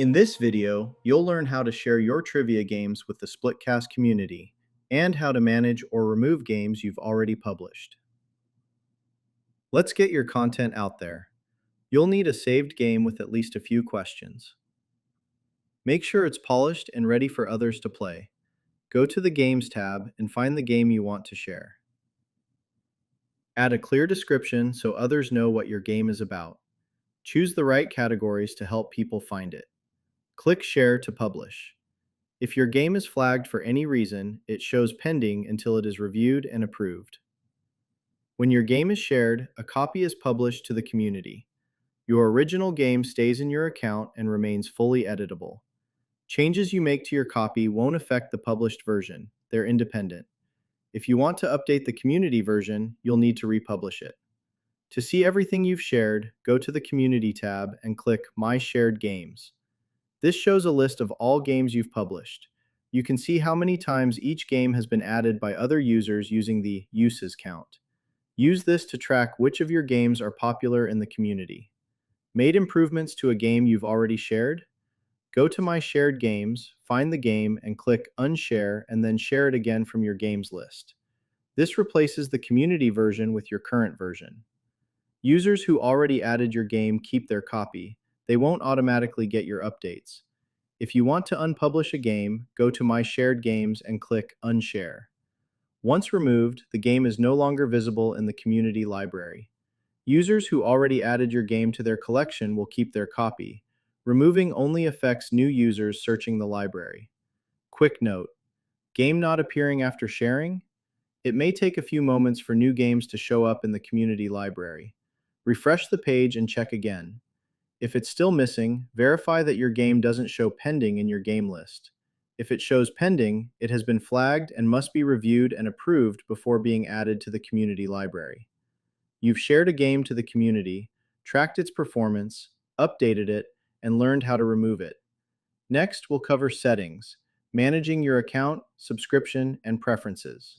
In this video, you'll learn how to share your trivia games with the SplitCast community and how to manage or remove games you've already published. Let's get your content out there. You'll need a saved game with at least a few questions. Make sure it's polished and ready for others to play. Go to the Games tab and find the game you want to share. Add a clear description so others know what your game is about. Choose the right categories to help people find it. Click Share to publish. If your game is flagged for any reason, it shows pending until it is reviewed and approved. When your game is shared, a copy is published to the community. Your original game stays in your account and remains fully editable. Changes you make to your copy won't affect the published version. They're independent. If you want to update the community version, you'll need to republish it. To see everything you've shared, go to the Community tab and click My Shared Games. This shows a list of all games you've published. You can see how many times each game has been added by other users using the Uses count. Use this to track which of your games are popular in the community. Made improvements to a game you've already shared? Go to My Shared Games, find the game, and click Unshare and then share it again from your games list. This replaces the community version with your current version. Users who already added your game keep their copy. They won't automatically get your updates. If you want to unpublish a game, go to My Shared Games and click Unshare. Once removed, the game is no longer visible in the community library. Users who already added your game to their collection will keep their copy. Removing only affects new users searching the library. Quick note: game not appearing after sharing? It may take a few moments for new games to show up in the community library. Refresh the page and check again. If it's still missing, verify that your game doesn't show pending in your game list. If it shows pending, it has been flagged and must be reviewed and approved before being added to the community library. You've shared a game to the community, tracked its performance, updated it, and learned how to remove it. Next, we'll cover settings, managing your account, subscription, and preferences.